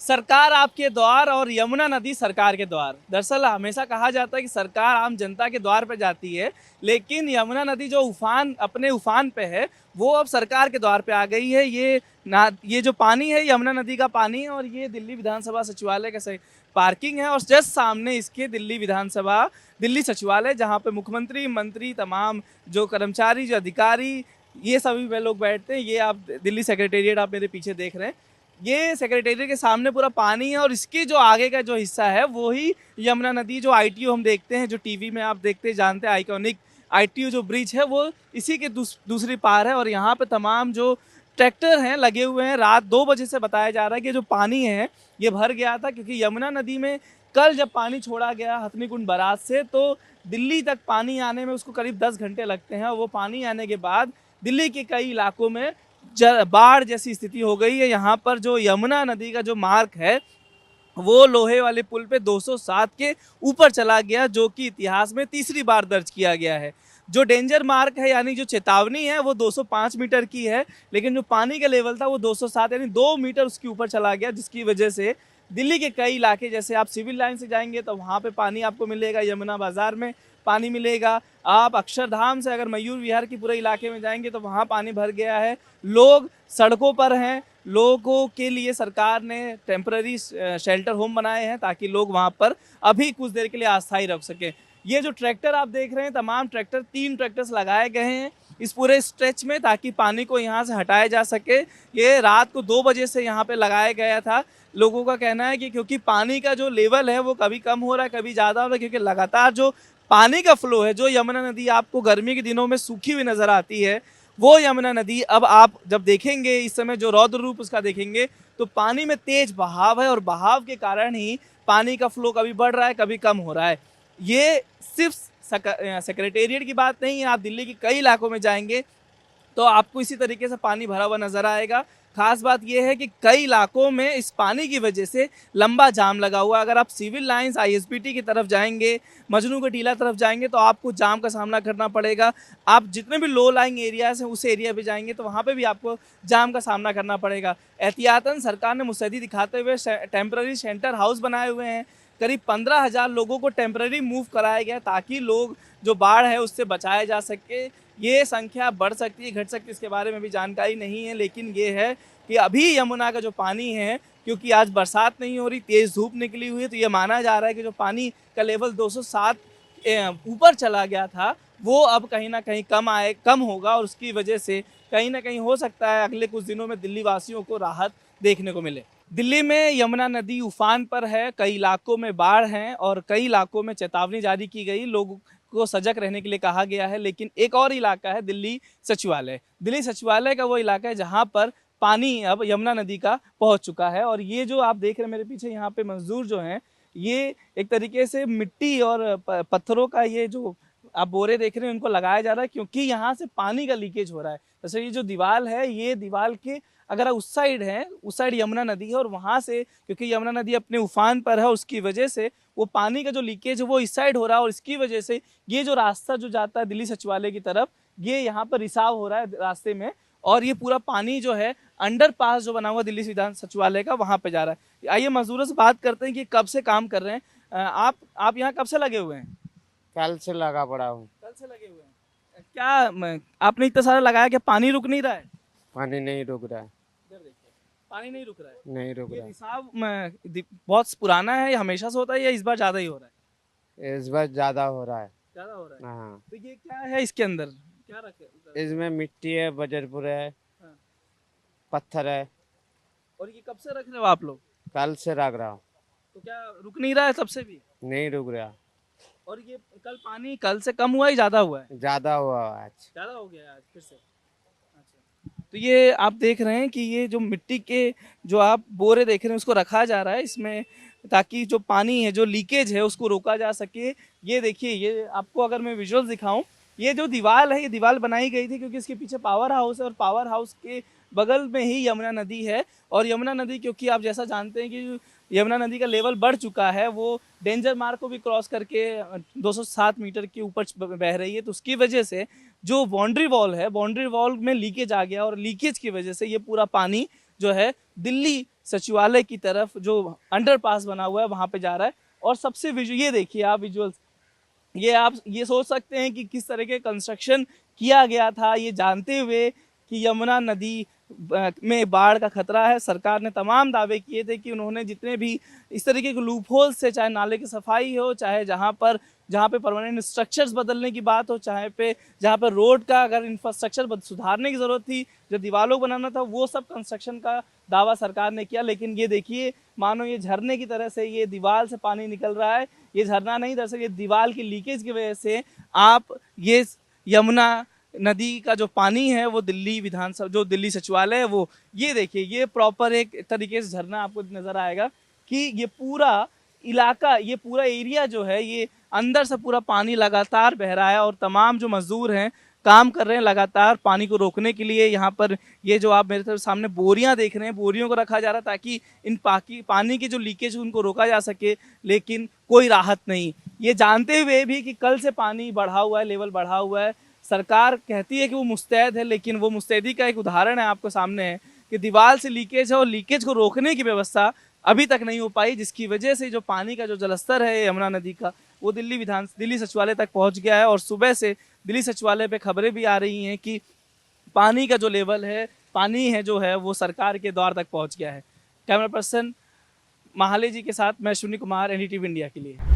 सरकार आपके द्वार और यमुना नदी सरकार के द्वार। दरअसल हमेशा कहा जाता है कि सरकार आम जनता के द्वार पे जाती है, लेकिन यमुना नदी जो अपने उफान पे है, वो अब सरकार के द्वार पे आ गई है। ये जो पानी है यमुना नदी का पानी है, और ये दिल्ली विधानसभा सचिवालय का पार्किंग है, और जस्ट सामने इसके दिल्ली सचिवालय, जहाँ पे मुख्यमंत्री, मंत्री, तमाम जो कर्मचारी, जो अधिकारी, ये सभी वे लोग बैठते हैं। ये आप दिल्ली सेक्रेटेरिएट आप मेरे पीछे देख रहे हैं, ये सेक्रेटेरिएट के सामने पूरा पानी है, और इसके जो आगे का जो हिस्सा है वो ही यमुना नदी, जो आईटीओ हम देखते हैं, जो टीवी में आप देखते जानते हैं, आइकॉनिक आईटीओ जो ब्रिज है वो इसी के दूसरी पार है। और यहाँ पे तमाम जो ट्रैक्टर हैं लगे हुए हैं। रात 2 बजे से बताया जा रहा है कि जो पानी है ये भर गया था, क्योंकि यमुना नदी में कल जब पानी छोड़ा गया हथनीकुंड बराज से, तो दिल्ली तक पानी आने में उसको करीब 10 घंटे लगते हैं, और वो पानी आने के बाद दिल्ली के कई इलाकों में बाढ़ जैसी स्थिति हो गई है। यहाँ पर जो यमुना नदी का जो मार्ग है वो लोहे वाले पुल पे 207 के ऊपर चला गया, जो कि इतिहास में तीसरी बार दर्ज किया गया है। जो डेंजर मार्क है यानी जो चेतावनी है वो 205 मीटर की है, लेकिन जो पानी का लेवल था वो 207 यानी 2 मीटर उसके ऊपर चला गया, जिसकी वजह से दिल्ली के कई इलाके, जैसे आप सिविल लाइन से जाएंगे तो वहाँ पे पानी आपको मिलेगा, यमुना बाजार में पानी मिलेगा। आप अक्षरधाम से अगर मयूर विहार के पूरे इलाके में जाएंगे तो वहाँ पानी भर गया है, लोग सड़कों पर हैं। लोगों के लिए सरकार ने टेम्पररी शेल्टर होम बनाए हैं ताकि लोग वहाँ पर अभी कुछ देर के लिए अस्थायी रख सकें। ये जो ट्रैक्टर आप देख रहे हैं, तमाम ट्रैक्टर, 3 ट्रैक्टर्स लगाए गए हैं इस पूरे स्ट्रेच में, ताकि पानी को यहाँ से हटाया जा सके। ये रात को 2 बजे से यहाँ पे लगाया गया था। लोगों का कहना है कि क्योंकि पानी का जो लेवल है वो कभी कम हो रहा है, कभी ज़्यादा हो रहा है, क्योंकि लगातार जो पानी का फ्लो है, जो यमुना नदी आपको गर्मी के दिनों में सूखी हुई नज़र आती है, वो यमुना नदी अब आप जब देखेंगे इस समय जो रौद्र रूप उसका देखेंगे, तो पानी में तेज बहाव है, और बहाव के कारण ही पानी का फ्लो कभी बढ़ रहा है, कभी कम हो रहा है। ये सिर्फ सेक्रेटेरिएट की बात नहीं है, आप दिल्ली के कई इलाकों में जाएंगे तो आपको इसी तरीके से पानी भरा हुआ नजर आएगा। खास बात यह है कि कई इलाकों में इस पानी की वजह से लंबा जाम लगा हुआ है। अगर आप सिविल लाइंस आईएसबीटी की तरफ जाएंगे, मजनू का टीला तरफ जाएंगे, तो आपको जाम का सामना करना पड़ेगा। आप जितने भी लो लाइंग एरियाज हैं उस एरिया पे जाएंगे तो वहाँ पे भी आपको जाम का सामना करना पड़ेगा। एहतियातन सरकार ने मुस्तैदी दिखाते हुए टेम्पररी शेल्टर हाउस बनाए हुए हैं। करीब 15,000 लोगों को टेम्पररी मूव कराया गया, ताकि लोग जो बाढ़ है उससे बचाया जा सके। ये संख्या बढ़ सकती है, घट सकती है, इसके बारे में भी जानकारी नहीं है, लेकिन ये है कि अभी यमुना का जो पानी है, क्योंकि आज बरसात नहीं हो रही, तेज़ धूप निकली हुई है, तो ये माना जा रहा है कि जो पानी का लेवल 207 ऊपर चला गया था वो अब कहीं ना कहीं कम होगा, और उसकी वजह से कहीं ना कहीं हो सकता है अगले कुछ दिनों में दिल्ली वासियों को राहत देखने को मिले। दिल्ली में यमुना नदी उफान पर है, कई इलाकों में बाढ़ हैं, और कई इलाकों में चेतावनी जारी की गई, लोगों को सजग रहने के लिए कहा गया है। लेकिन एक और इलाका है दिल्ली सचिवालय। दिल्ली सचिवालय का वो इलाका है जहाँ पर पानी अब यमुना नदी का पहुँच चुका है। और ये जो आप देख रहे हैं मेरे पीछे, यहाँ पे मजदूर जो हैं, ये एक तरीके से मिट्टी और पत्थरों का ये जो आप बोरे देख रहे हैं उनको लगाया जा रहा है, क्योंकि यहाँ से पानी का लीकेज हो रहा है। जैसे ये जो दीवार है, ये दीवार के अगर उस साइड है, उस साइड यमुना नदी है, और वहाँ से क्योंकि यमुना नदी अपने उफान पर है, उसकी वजह से वो पानी का जो लीकेज है वो इस साइड हो रहा है, और इसकी वजह से ये जो रास्ता जो जाता है दिल्ली सचिवालय की तरफ, ये यहाँ पर रिसाव हो रहा है रास्ते में, और ये पूरा पानी जो है अंडरपास जो बना हुआ दिल्ली विधान सचिवालय का, वहाँ पे जा रहा है। आइए मजदूरों से बात करते हैं कि कब से काम कर रहे हैं। आप यहाँ कब से लगे हुए हैं? कल से लगा पड़ा हूँ। कल से लगे हुए हैं। क्या आपने इतना सारा लगाया, क्या पानी रुक नहीं रहा है? पानी नहीं रुक रहा है। इधर देखिए, पानी नहीं रुक रहा है। नहीं रुक ये रहा रिसाव बहुत पुराना है, ये हमेशा से होता है या इस बार ज्यादा ही हो रहा है? है। इस बार ज्यादा हो रहा है। ज्यादा हो रहा है। हाँ, तो ये क्या है इसके अंदर, क्या रखे? इसमें मिट्टी है, बजरपुर है, हाँ। पत्थर है। और ये कब से रख रहे हो आप लोग? कल से रख रहा हूँ। तो क्या रुक नहीं रहा है तब से भी? नहीं रुक रहा। और ये कल पानी कल से कम हुआ ही ज्यादा हुआ है? ज्यादा हुआ आज। ज्यादा हो गया है आज फिर से। अच्छा, तो ये आप देख रहे हैं कि ये जो मिट्टी के जो आप बोरे देख रहे हैं उसको रखा जा रहा है इसमें, ताकि जो पानी है, जो लीकेज है, उसको रोका जा सके। ये देखिए, ये आपको अगर मैं विजुअल्स दिखाऊं, ये जो दीवार है, ये दीवार बनाई गई थी क्योंकि इसके पीछे पावर हाउस है, और पावर हाउस के बगल में ही यमुना नदी है। और यमुना नदी, क्योंकि आप जैसा जानते हैं कि यमुना नदी का लेवल बढ़ चुका है, वो डेंजर मार्क को भी क्रॉस करके 207 मीटर के ऊपर बह रही है, तो उसकी वजह से जो बाउंड्री वॉल है, बाउंड्री वॉल में लीकेज आ गया, और लीकेज की वजह से ये पूरा पानी जो है दिल्ली सचिवालय की तरफ जो अंडरपास बना हुआ है वहाँ पे जा रहा है। और सबसे ये देखिए आप विजुअल्स, ये आप ये सोच सकते हैं कि किस तरह के कंस्ट्रक्शन किया गया था, ये जानते हुए कि यमुना नदी में बाढ़ का खतरा है। सरकार ने तमाम दावे किए थे कि उन्होंने जितने भी इस तरीके के लूप होल्स से, चाहे नाले की सफाई हो, चाहे जहाँ पे परमानेंट स्ट्रक्चर्स बदलने की बात हो, चाहे पे जहाँ पे रोड का अगर इंफ्रास्ट्रक्चर सुधारने की ज़रूरत थी, जो दीवारों को बनाना था, वो सब कंस्ट्रक्शन का दावा सरकार ने किया। लेकिन ये देखिए, मानो ये झरने की तरह से ये दीवार से पानी निकल रहा है। ये झरना नहीं, दरअसल ये दीवार की लीकेज की वजह से आप ये यमुना नदी का जो पानी है वो दिल्ली विधानसभा, जो दिल्ली सचिवालय है, वो ये देखिए, ये प्रॉपर एक तरीके से झरना आपको नज़र आएगा कि ये पूरा इलाका, ये पूरा एरिया जो है, ये अंदर से पूरा पानी लगातार बह रहा है। और तमाम जो मजदूर हैं काम कर रहे हैं लगातार पानी को रोकने के लिए। यहाँ पर ये जो आप मेरे तरफ सामने बोरियां देख रहे हैं, बोरियों को रखा जा रहा है ताकि इन पानी की जो लीकेज उनको रोका जा सके, लेकिन कोई राहत नहीं। ये जानते हुए भी कि कल से पानी बढ़ा हुआ है, लेवल बढ़ा हुआ है, सरकार कहती है कि वो मुस्तैद है, लेकिन वो मुस्तैदी का एक उदाहरण है आपको सामने है कि दीवार से लीकेज है और लीकेज को रोकने की व्यवस्था अभी तक नहीं हो पाई, जिसकी वजह से जो पानी का जो जलस्तर है यमुना नदी का, वो दिल्ली सचिवालय तक पहुंच गया है। और सुबह से दिल्ली सचिवालय पे खबरें भी आ रही हैं कि पानी का जो लेवल है, पानी है जो है, वो सरकार के द्वार तक पहुंच गया है। कैमरा पर्सन महाले जी के साथ मैं शून्य कुमार, NDTV इंडिया के लिए।